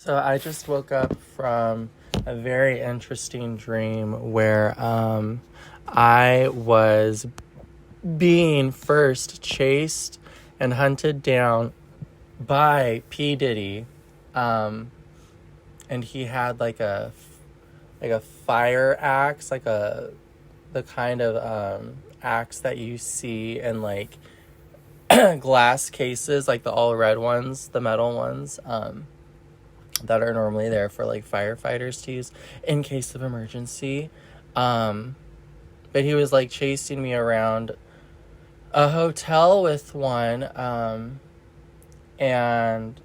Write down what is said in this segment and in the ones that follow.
So I just woke up from a very interesting dream where I was being first chased and hunted down by P. Diddy, and he had like a fire axe, the kind of axe that you see in like glass cases, like the all red ones, the metal ones. That are normally there for like firefighters to use in case of emergency. But he was like chasing me around a hotel with one. And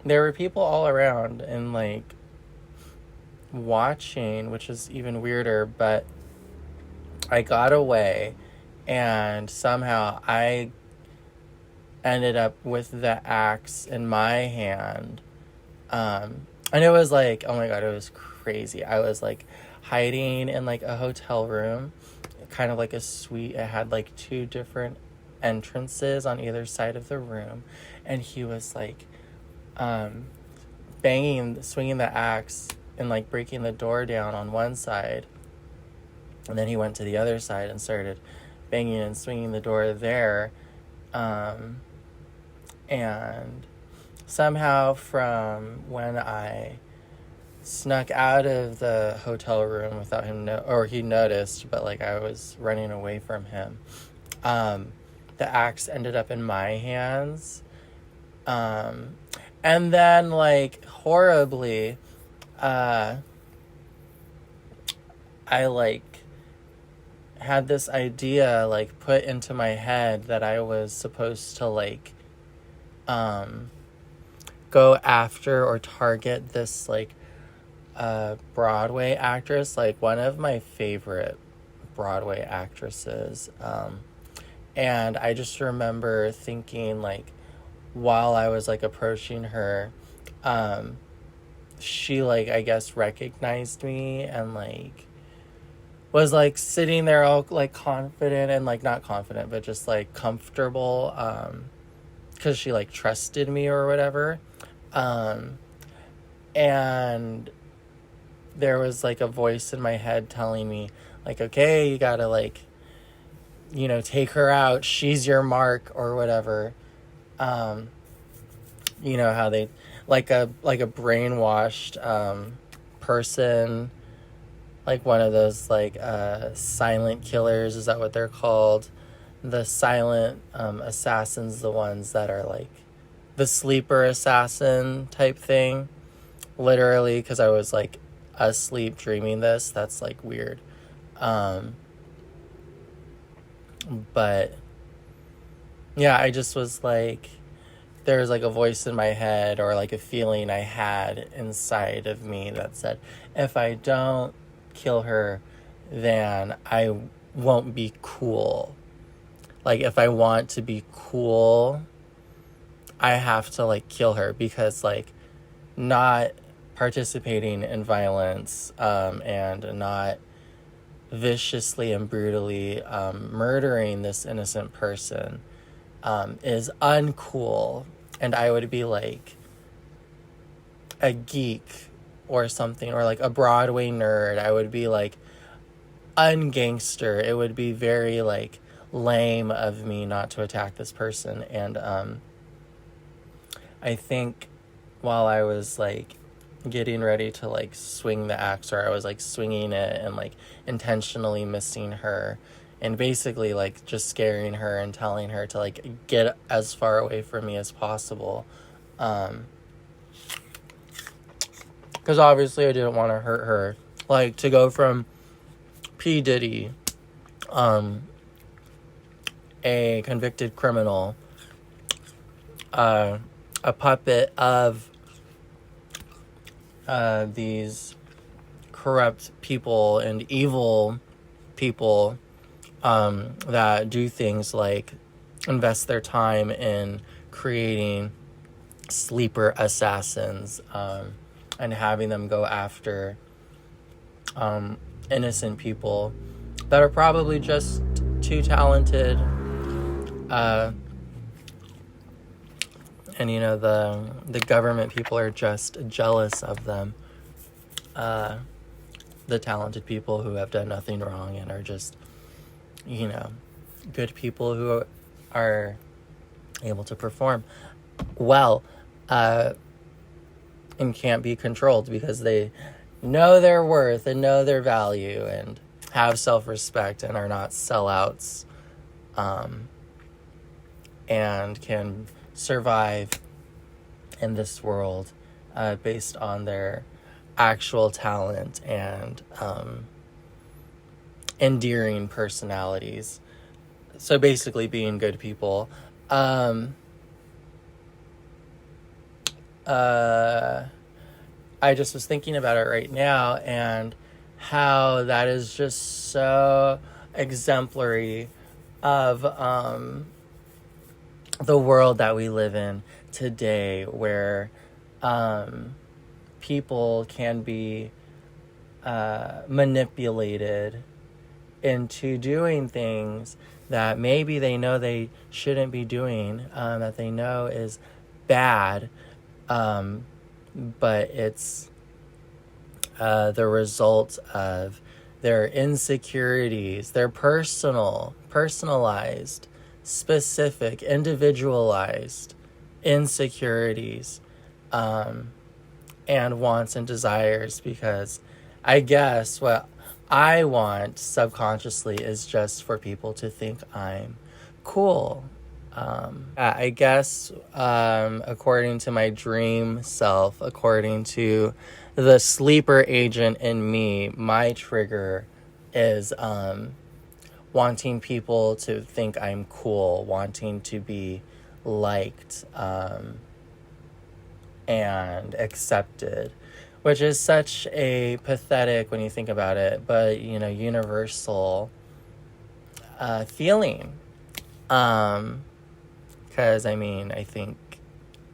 there were people all around and like watching, which is even weirder. But I got away and somehow I ended up with the axe in my hand. And it was like, oh my God, it was crazy. I was like hiding in like a hotel room, kind of like a suite. It had like two different entrances on either side of the room. And he was like, swinging the axe and like breaking the door down on one side. And then he went to the other side and started banging and swinging the door there. And somehow from when I snuck out of the hotel room without him or he noticed, but like I was running away from him, the axe ended up in my hands. And then like horribly, I like had this idea like put into my head that I was supposed to like go after or target this like Broadway actress, like one of my favorite Broadway actresses. And I just remember thinking like while I was like approaching her, she like I guess recognized me and like was like sitting there all like confident and like not confident but just like comfortable, because she like trusted me or whatever. And there was like a voice in my head telling me like, okay, you gotta like, take her out. She's your mark or whatever. You know how they like a brainwashed, person, like one of those like, silent killers. Is that what they're called? The silent, assassins, the ones that are like the sleeper assassin type thing, literally, because I was like asleep dreaming this. That's like weird. But yeah, I just was like, there was like a voice in my head or like a feeling I had inside of me that said, if I don't kill her, then I won't be cool. Like if I want to be cool, I have to like kill her, because like not participating in violence, and not viciously and brutally murdering this innocent person is uncool. And I would be like a geek or something, or like a Broadway nerd. I would be like ungangster. It would be very like lame of me not to attack this person. And I think while I was like getting ready to like swing the axe, or I was like swinging it and like intentionally missing her and basically like just scaring her and telling her to like get as far away from me as possible, because obviously I didn't want to hurt her. Like to go from P. Diddy, a convicted criminal, a puppet of these corrupt people and evil people, that do things like invest their time in creating sleeper assassins, and having them go after innocent people that are probably just too talented And, the government people are just jealous of them. The talented people who have done nothing wrong and are just, good people who are able to perform well, and can't be controlled because they know their worth and know their value and have self-respect and are not sellouts, and can survive in this world based on their actual talent and endearing personalities. So basically being good people. I just was thinking about it right now and how that is just so exemplary of the world that we live in today, where people can be manipulated into doing things that maybe they know they shouldn't be doing, that they know is bad, but it's the result of their insecurities, their personalized, specific, individualized insecurities, and wants and desires, because I guess what I want subconsciously is just for people to think I'm cool. I guess according to my dream self, according to the sleeper agent in me, my trigger is wanting people to think I'm cool, wanting to be liked and accepted, which is such a pathetic, when you think about it, but universal feeling. Because I think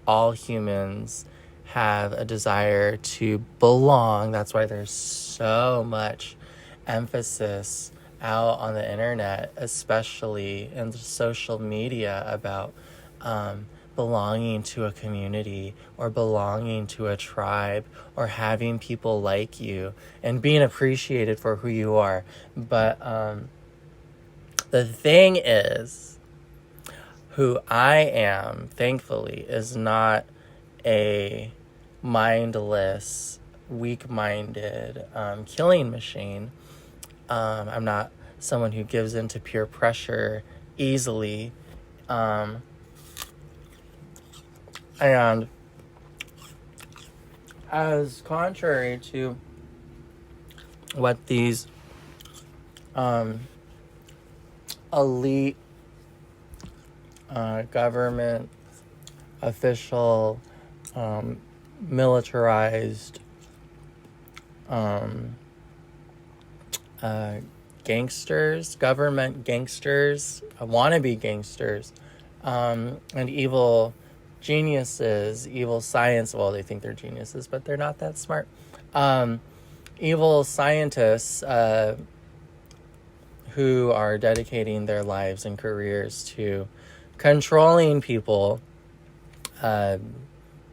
all humans have a desire to belong. That's why there's so much emphasis out on the internet, especially in social media, about belonging to a community or belonging to a tribe or having people like you and being appreciated for who you are. But the thing is, who I am, thankfully, is not a mindless, weak-minded killing machine. I'm not someone who gives in to peer pressure easily. And as contrary to what these elite government official militarized gangsters, government gangsters, wannabe gangsters, and evil geniuses, evil science. Well, they think they're geniuses, but they're not that smart. Evil scientists who are dedicating their lives and careers to controlling people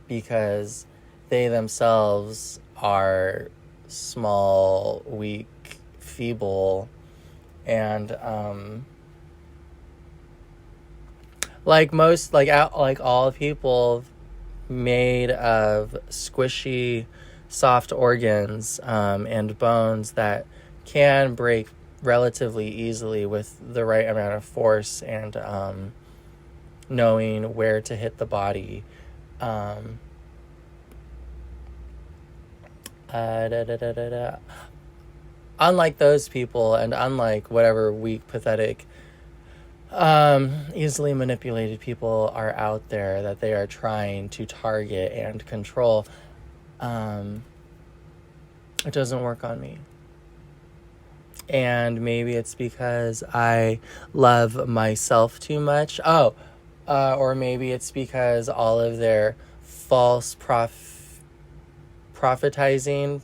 because they themselves are small, weak, feeble, and like all people made of squishy, soft organs and bones that can break relatively easily with the right amount of force and knowing where to hit the body. Unlike those people, and unlike whatever weak, pathetic, easily manipulated people are out there that they are trying to target and control, it doesn't work on me. And maybe it's because I love myself too much. Or maybe it's because all of their false professing,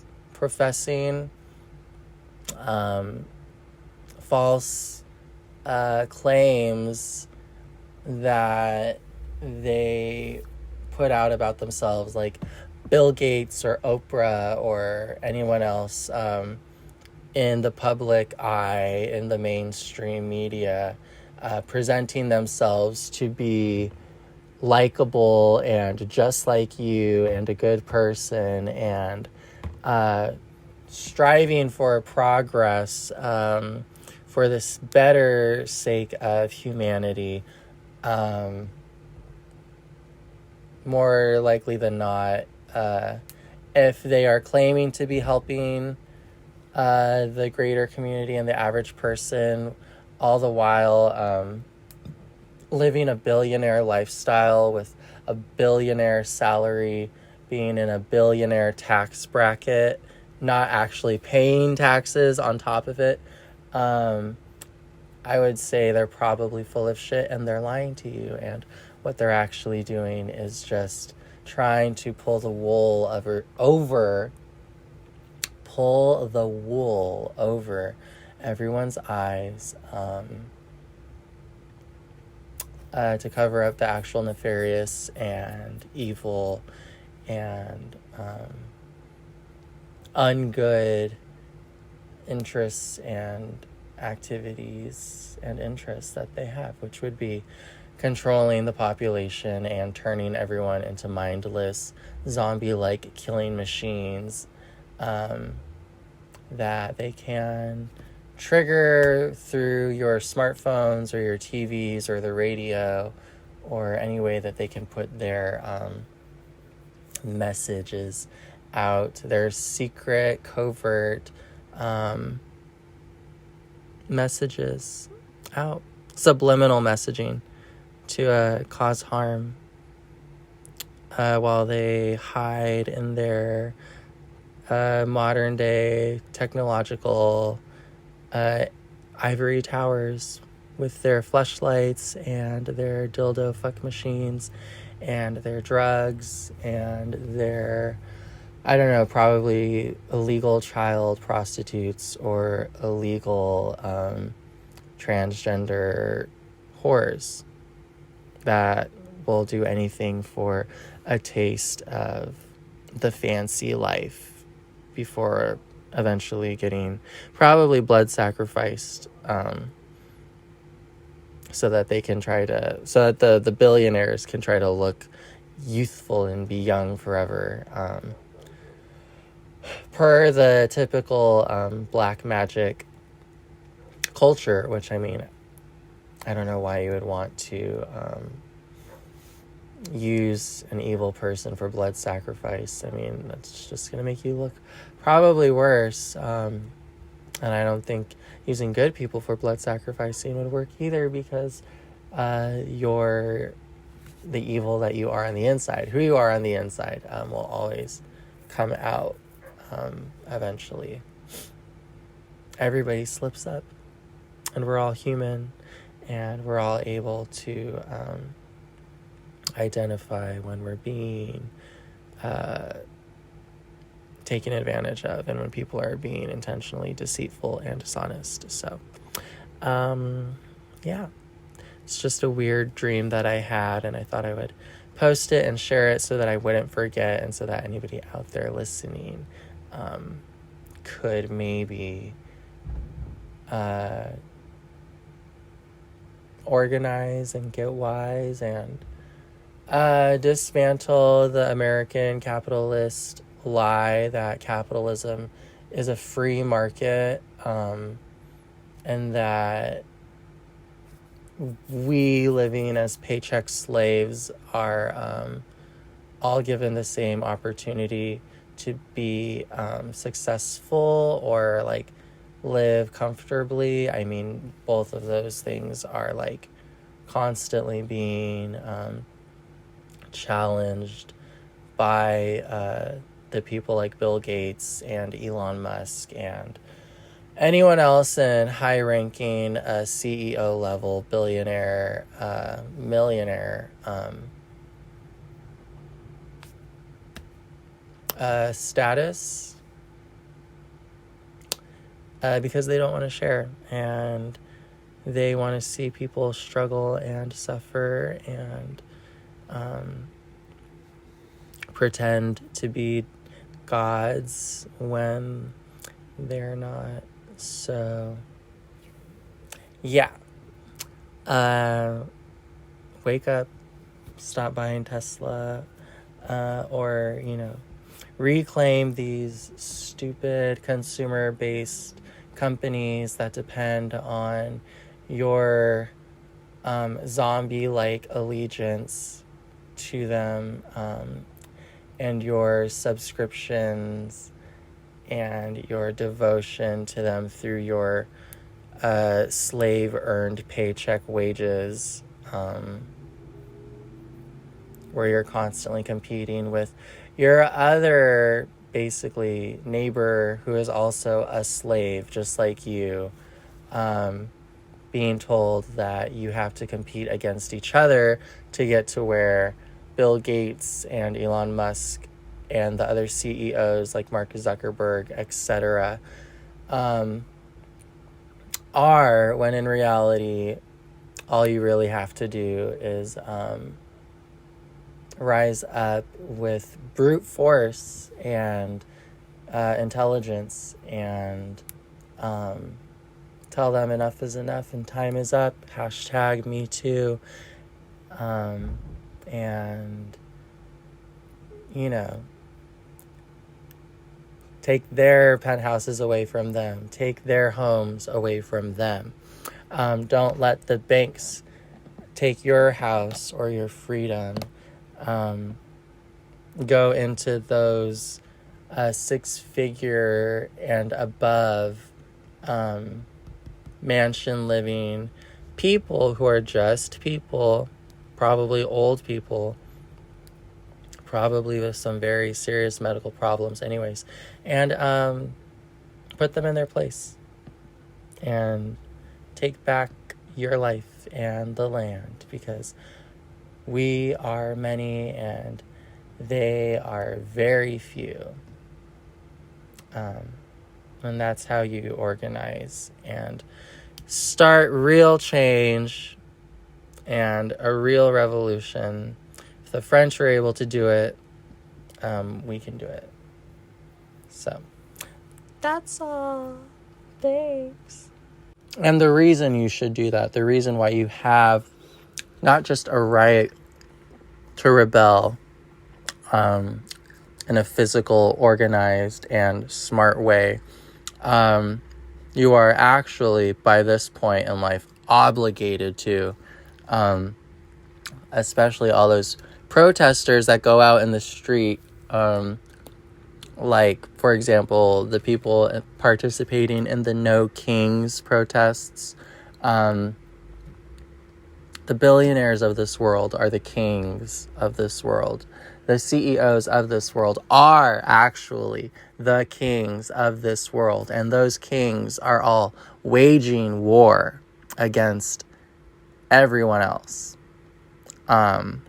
false claims that they put out about themselves, like Bill Gates or Oprah or anyone else, in the public eye, in the mainstream media, presenting themselves to be likable and just like you and a good person, and striving for progress, for this better sake of humanity, more likely than not, if they are claiming to be helping the greater community and the average person, all the while living a billionaire lifestyle with a billionaire salary, being in a billionaire tax bracket, not actually paying taxes on top of it, I would say they're probably full of shit and they're lying to you. And what they're actually doing is just trying to pull the wool over everyone's eyes, to cover up the actual nefarious and evil and ungood interests and activities and interests that they have, which would be controlling the population and turning everyone into mindless, zombie-like killing machines that they can trigger through your smartphones or your TVs or the radio, or any way that they can put their messages out, their secret, covert messages out, subliminal messaging to cause harm, while they hide in their modern day technological ivory towers with their fleshlights and their dildo fuck machines and their drugs and their, I don't know, probably illegal child prostitutes or illegal transgender whores that will do anything for a taste of the fancy life before eventually getting probably blood sacrificed, so that they can so that the billionaires can try to look youthful and be young forever, per the typical black magic culture, which, I mean, I don't know why you would want to use an evil person for blood sacrifice. I mean, that's just going to make you look probably worse. And I don't think using good people for blood sacrificing would work either, because you're the evil that you are on the inside. Who you are on the inside will always come out eventually. Everybody slips up, and we're all human, and we're all able to identify when we're being taken advantage of, and when people are being intentionally deceitful and dishonest. So, yeah, it's just a weird dream that I had, and I thought I would post it and share it so that I wouldn't forget, and so that anybody out there listening could maybe organize and get wise and dismantle the American capitalist lie that capitalism is a free market, and that we living as paycheck slaves are all given the same opportunity to be successful or like live comfortably. I mean, both of those things are like constantly being challenged by the people like Bill Gates and Elon Musk and anyone else in high-ranking CEO level, billionaire, millionaire status, because they don't want to share, and they want to see people struggle and suffer and pretend to be gods when they're not. So, yeah. Wake up, stop buying Tesla, or, reclaim these stupid consumer-based companies that depend on your zombie-like allegiance to them, and your subscriptions and your devotion to them through your slave-earned paycheck wages, where you're constantly competing with your other, basically, neighbor who is also a slave, just like you, being told that you have to compete against each other to get to where Bill Gates and Elon Musk and the other CEOs like Mark Zuckerberg, etc., are, when in reality, all you really have to do is rise up with brute force and intelligence and tell them enough is enough and time is up, #me too, and take their penthouses away from them, take their homes away from them. Don't let the banks take your house or your freedom. Go into those 6-figure and above mansion living people who are just people, probably old people, probably with some very serious medical problems anyways, and put them in their place and take back your life and the land, because we are many and they are very few. And that's how you organize and start real change and a real revolution. If the French were able to do it, we can do it. So, that's all. Thanks. And the reason you should do that, the reason why you have not just a right to rebel in a physical, organized, and smart way, you are actually, by this point in life, obligated to, especially all those protesters that go out in the street, like, for example, the people participating in the No Kings protests. The billionaires of this world are the kings of this world. The CEOs of this world are actually the kings of this world. And those kings are all waging war against everyone else. And,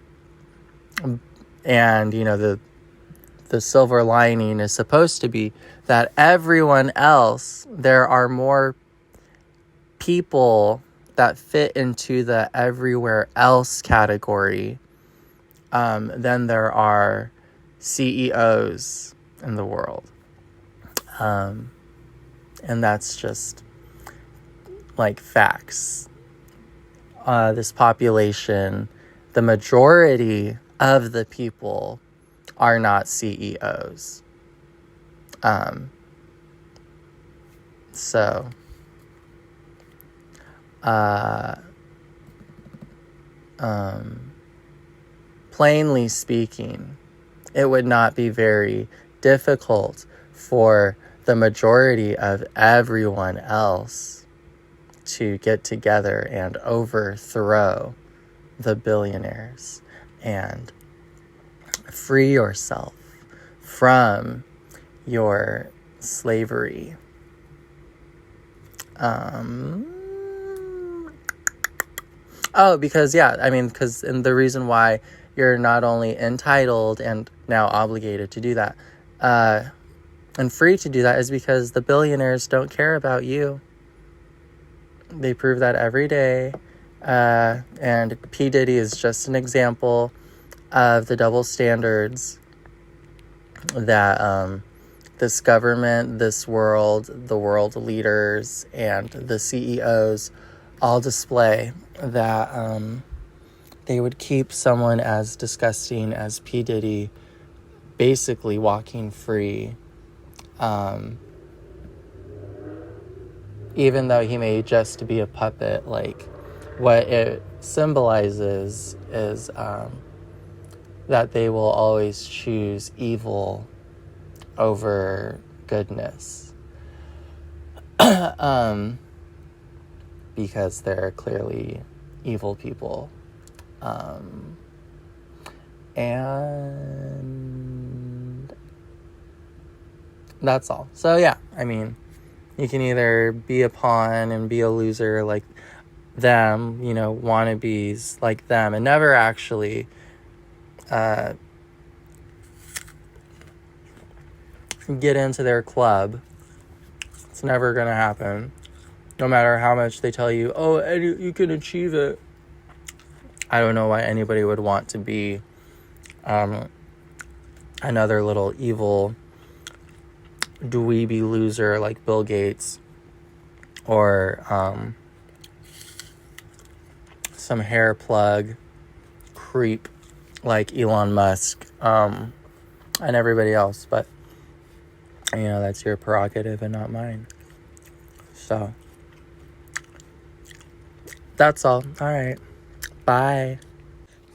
the silver lining is supposed to be that everyone else, there are more people that fit into the everywhere else category than there are CEOs in the world. And that's just like facts. This population, the majority of the people are not CEOs. Plainly speaking, it would not be very difficult for the majority of everyone else to get together and overthrow the billionaires and free yourself from your slavery. Because the reason why you're not only entitled and now obligated to do that, and free to do that, is because the billionaires don't care about you. They prove that every day. And P. Diddy is just an example of the double standards that this government, this world, the world leaders, and the CEOs all display, that they would keep someone as disgusting as P. Diddy basically walking free, even though he may just be a puppet. Like, what it symbolizes is that they will always choose evil over goodness, because they're clearly evil people. And that's all. So yeah, I mean, you can either be a pawn and be a loser like them, wannabes like them, and never actually get into their club. It's never going to happen. No matter how much they tell you, oh, you can achieve it. I don't know why anybody would want to be another little evil dweeby loser like Bill Gates, or some hair plug creep like Elon Musk, and everybody else. But that's your prerogative and not mine. So that's all. All right, bye.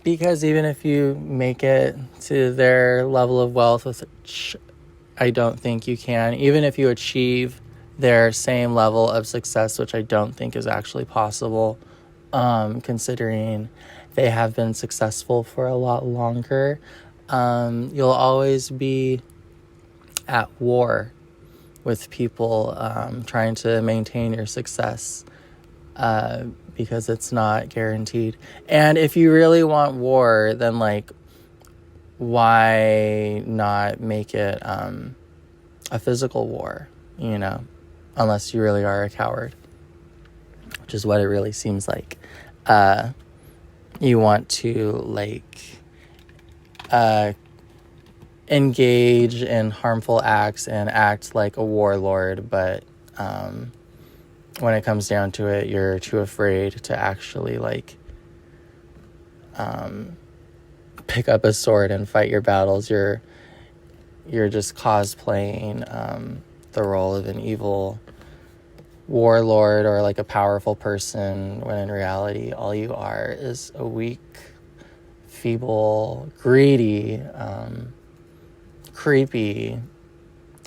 Because even if you make it to their level of wealth, which I don't think you can, even if you achieve their same level of success, which I don't think is actually possible, considering they have been successful for a lot longer, you'll always be at war with people trying to maintain your success, because it's not guaranteed. And if you really want war, then why not make it a physical war, unless you really are a coward, which is what it really seems like. You want to engage in harmful acts and act like a warlord, but when it comes down to it, you're too afraid to actually pick up a sword and fight your battles. You're just cosplaying the role of an evil warlord or a powerful person, when in reality all you are is a weak, feeble, greedy, creepy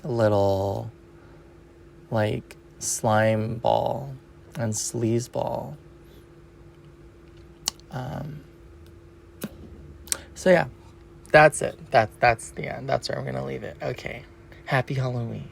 little slime ball and sleaze ball. So yeah, that's it. That's the end. That's where I'm gonna leave it. Okay. Happy Halloween.